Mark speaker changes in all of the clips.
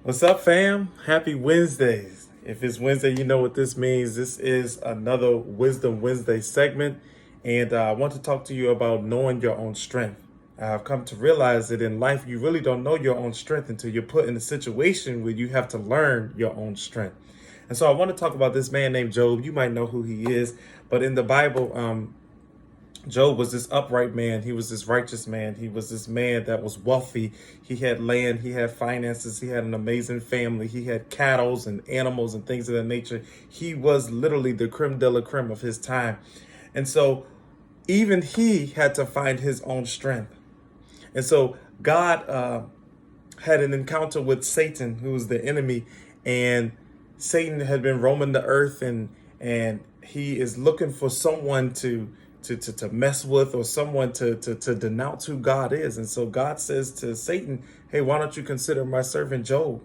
Speaker 1: What's up, fam? Happy Wednesdays. If it's Wednesday, you know what this means. This is another Wisdom Wednesday segment, and I want to talk to you about knowing your own strength. I've come to realize that in life, you really don't know your own strength until you're put in a situation where you have to learn your own strength. And so I want to talk about this man named Job. You might know who he is, but in the Bible, Job was this upright man. He was this righteous man. He was this man that was wealthy. He had land. He had finances. He had an amazing family. He had cattle and animals and things of that nature. He was literally the creme de la creme of his time. And so even he had to find his own strength. And so God had an encounter with Satan, who was the enemy, and Satan had been roaming the earth, and he is looking for someone to mess with, or someone to denounce who God is. And so God says to Satan, hey, why don't you consider my servant Job?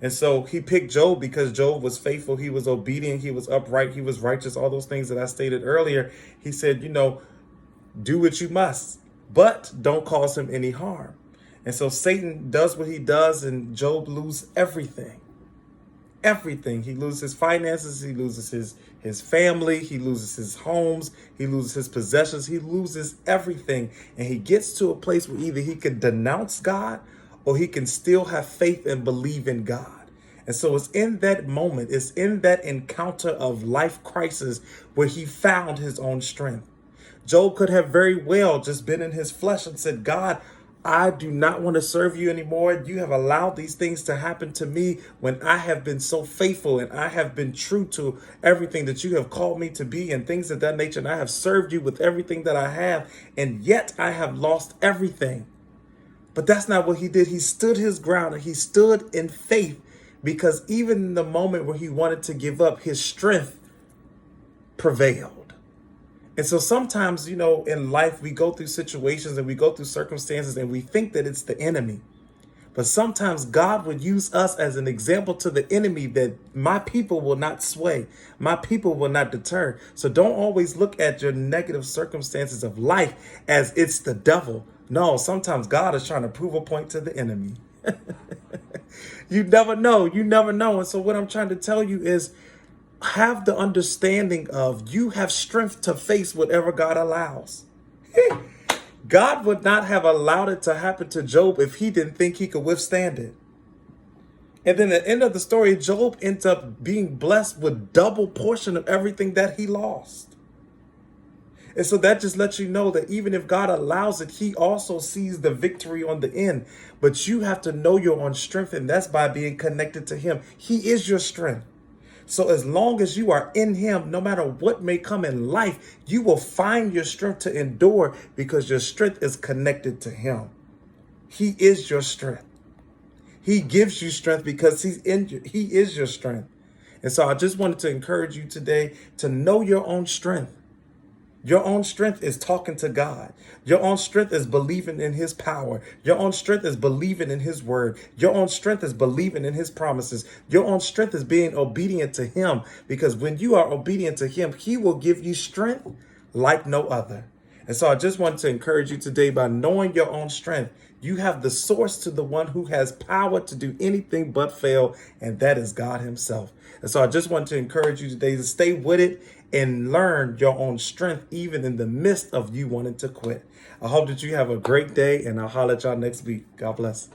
Speaker 1: And so he picked Job because Job was faithful. He was obedient. He was upright. He was righteous. All those things that I stated earlier. He said, do what you must, but don't cause him any harm. And so Satan does what he does, and Job loses everything. Everything. He loses his finances, he loses his family, he loses his homes, he loses his possessions, he loses everything. And he gets to a place where either he can denounce God or he can still have faith and believe in God. And so it's in that moment, it's in that encounter of life crisis where he found his own strength. Job could have very well just been in his flesh and said, God, I do not want to serve you anymore. You have allowed these things to happen to me when I have been so faithful and I have been true to everything that you have called me to be and things of that nature. And I have served you with everything that I have, and yet I have lost everything. But that's not what he did. He stood his ground and he stood in faith, because even in the moment where he wanted to give up, his strength prevailed. And so sometimes, in life, we go through situations and we go through circumstances and we think that it's the enemy. But sometimes God would use us as an example to the enemy that my people will not sway. My people will not deter. So don't always look at your negative circumstances of life as it's the devil. No, sometimes God is trying to prove a point to the enemy. You never know. You never know. And so what I'm trying to tell you is, have the understanding of you have strength to face whatever God allows. God would not have allowed it to happen to Job if he didn't think he could withstand it. And then at the end of the story, Job ends up being blessed with double portion of everything that he lost. And so that just lets you know that even if God allows it, he also sees the victory on the end. But you have to know your own strength, and that's by being connected to him. He is your strength. So as long as you are in him, no matter what may come in life, you will find your strength to endure because your strength is connected to him. He is your strength. He gives you strength because he is your strength. And so I just wanted to encourage you today to know your own strength. Your own strength is talking to God. Your own strength is believing in his power. Your own strength is believing in his word. Your own strength is believing in his promises. Your own strength is being obedient to him, because when you are obedient to him, he will give you strength like no other. And so I just wanted to encourage you today, by knowing your own strength, you have the source to the one who has power to do anything but fail, and that is God himself. And so I just want to encourage you today to stay with it and learn your own strength, even in the midst of you wanting to quit. I hope that you have a great day, and I'll holler at y'all next week. God bless.